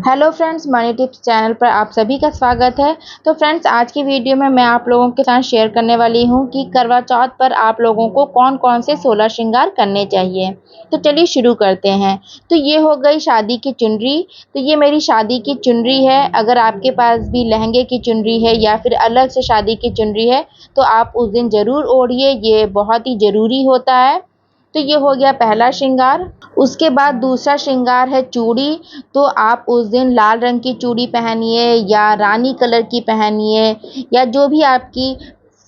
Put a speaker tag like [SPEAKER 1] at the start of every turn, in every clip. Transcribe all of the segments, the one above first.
[SPEAKER 1] Hello friends, money tips channel पर आप सभी का स्वागत है। तो फ्रेंड्स, आज की वीडियो में मैं आप लोगों के साथ शेयर करने वाली हूं कि करवा चौथ पर आप लोगों को कौन कौन से 16 श्रृंगार करने चाहिए। तो चलिए शुरू करते हैं। तो ये हो गई शादी की चुनरी। तो ये मेरी शादी की चुनरी है। अगर आपके पास भी लहंगे की चुनरी है या फिर अलग से शादी की चुनरी है तो आप उस दिन ज़रूर ओढ़िए, ये बहुत ही ज़रूरी होता है। तो ये हो गया पहला श्रृंगार। उसके बाद दूसरा श्रृंगार है चूड़ी। तो आप उस दिन लाल रंग की चूड़ी पहनिए या रानी कलर की पहनिए या जो भी आपकी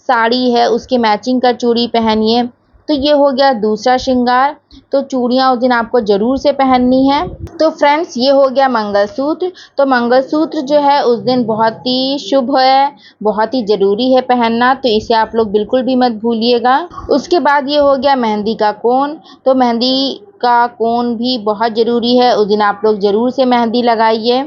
[SPEAKER 1] साड़ी है उसके मैचिंग का चूड़ी पहनिए। तो ये हो गया दूसरा श्रृंगार। तो चूड़ियाँ उस दिन आपको ज़रूर से पहननी है। तो फ्रेंड्स, ये हो गया मंगलसूत्र। तो मंगलसूत्र जो है उस दिन बहुत ही शुभ है, बहुत ही ज़रूरी है पहनना, तो इसे आप लोग बिल्कुल भी मत भूलिएगा। उसके बाद ये हो गया मेहंदी का कोन। तो मेहंदी का कोन भी बहुत ज़रूरी है, उस दिन आप लोग ज़रूर से मेहंदी लगाइए,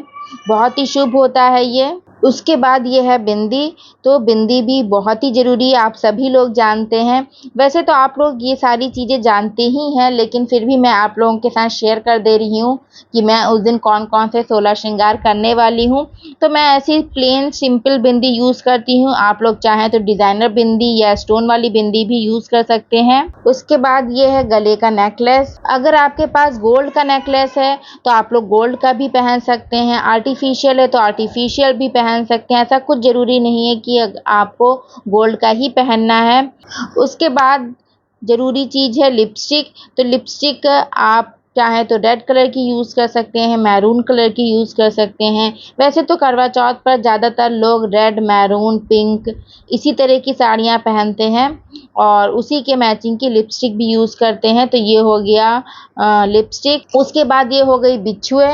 [SPEAKER 1] बहुत ही शुभ होता है ये। उसके बाद ये है बिंदी। तो बिंदी भी बहुत ही ज़रूरी है, आप सभी लोग जानते हैं। वैसे तो आप लोग ये सारी चीज़ें जानते ही हैं, लेकिन फिर भी मैं आप लोगों के साथ शेयर कर दे रही हूँ कि मैं उस दिन कौन कौन से 16 श्रृंगार करने वाली हूँ। तो मैं ऐसी प्लेन सिंपल बिंदी यूज़ करती हूँ, आप लोग चाहें तो डिज़ाइनर बिंदी या स्टोन वाली बिंदी भी यूज़ कर सकते हैं। उसके बाद ये है गले का नेकलेस। अगर आपके पास गोल्ड का नेकलेस है तो आप लोग गोल्ड का भी पहन सकते हैं, आर्टिफिशियल है तो आर्टिफिशियल भी पहन सकते हैं। ऐसा कुछ ज़रूरी नहीं है कि आपको गोल्ड का ही पहनना है। उसके बाद ज़रूरी चीज़ है लिपस्टिक। तो लिपस्टिक आप चाहें तो रेड कलर की यूज़ कर सकते हैं, मैरून कलर की यूज़ कर सकते हैं। वैसे तो करवा चौथ पर ज़्यादातर लोग रेड, मैरून, पिंक इसी तरह की साड़ियाँ पहनते हैं और उसी के मैचिंग की लिपस्टिक भी यूज़ करते हैं। तो ये हो गया लिपस्टिक। उसके बाद ये हो गई बिछुए।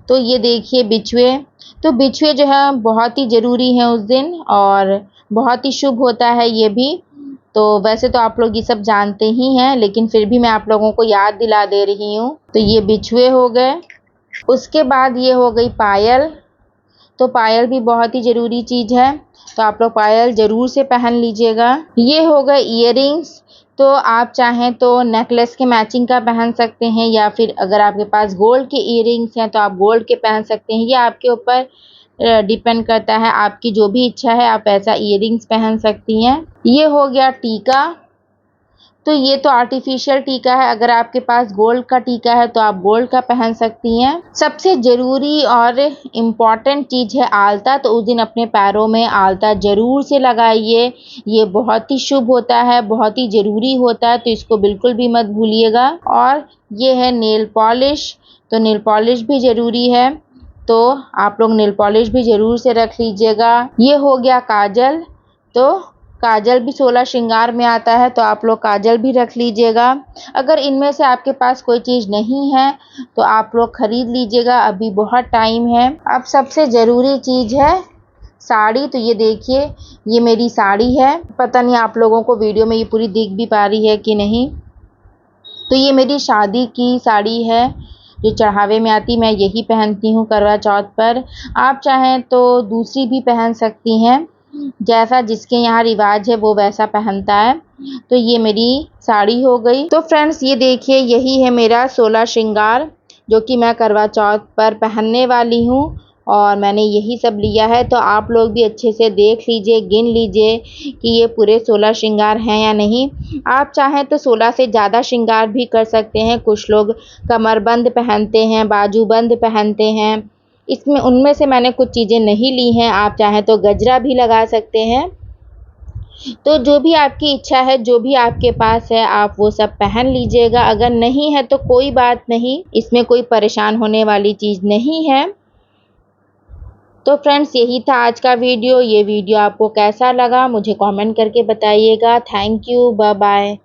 [SPEAKER 1] तो ये देखिए बिछुए। तो बिछुए जो है बहुत ही ज़रूरी है उस दिन और बहुत ही शुभ होता है ये भी। तो वैसे तो आप लोग ये सब जानते ही हैं, लेकिन फिर भी मैं आप लोगों को याद दिला दे रही हूँ। तो ये बिछुए हो गए। उसके बाद ये हो गई पायल। तो पायल भी बहुत ही ज़रूरी चीज़ है, तो आप लोग पायल ज़रूर से पहन लीजिएगा। ये हो गए ईयरिंग्स। तो आप चाहें तो नेकलेस के मैचिंग का पहन सकते हैं या फिर अगर आपके पास गोल्ड के ईयरिंग्स हैं तो आप गोल्ड के पहन सकते हैं। ये आपके ऊपर डिपेंड करता है, आपकी जो भी इच्छा है आप ऐसा ईयरिंग्स पहन सकती हैं। ये हो गया टीका। तो ये तो आर्टिफिशियल टीका है, अगर आपके पास गोल्ड का टीका है तो आप गोल्ड का पहन सकती हैं। सबसे ज़रूरी और इम्पॉर्टेंट चीज़ है आलता। तो उस दिन अपने पैरों में आलता ज़रूर से लगाइए, ये बहुत ही शुभ होता है, बहुत ही ज़रूरी होता है, तो इसको बिल्कुल भी मत भूलिएगा। और ये है नेल पॉलिश। तो नेल पॉलिश भी ज़रूरी है, तो आप लोग नेल पॉलिश भी ज़रूर से रख लीजिएगा। ये हो गया काजल। तो काजल भी 16 श्रृंगार में आता है, तो आप लोग काजल भी रख लीजिएगा। अगर इनमें से आपके पास कोई चीज़ नहीं है तो आप लोग खरीद लीजिएगा, अभी बहुत टाइम है। अब सबसे ज़रूरी चीज़ है साड़ी। तो ये देखिए, ये मेरी साड़ी है। पता नहीं आप लोगों को वीडियो में ये पूरी दिख भी पा रही है कि नहीं। तो ये मेरी शादी की साड़ी है जो चढ़ावे में आती, मैं यही पहनती हूँ करवा चौथ पर। आप चाहें तो दूसरी भी पहन सकती हैं, जैसा जिसके यहाँ रिवाज है वो वैसा पहनता है। तो ये मेरी साड़ी हो गई। तो फ्रेंड्स, ये देखिए, यही है मेरा 16 श्रृंगार जो कि मैं करवा चौथ पर पहनने वाली हूँ और मैंने यही सब लिया है। तो आप लोग भी अच्छे से देख लीजिए, गिन लीजिए कि ये पूरे 16 श्रृंगार हैं या नहीं। आप चाहें तो 16 से ज़्यादा श्रृंगार भी कर सकते हैं। कुछ लोग कमरबंद पहनते हैं, बाजूबंद पहनते हैं, इसमें उनमें से मैंने कुछ चीज़ें नहीं ली हैं। आप चाहें तो गजरा भी लगा सकते हैं। तो जो भी आपकी इच्छा है, जो भी आपके पास है, आप वो सब पहन लीजिएगा। अगर नहीं है तो कोई बात नहीं, इसमें कोई परेशान होने वाली चीज़ नहीं है। तो फ्रेंड्स, यही था आज का वीडियो। ये वीडियो आपको कैसा लगा मुझे कमेंट करके बताइएगा। Thank you, bye bye.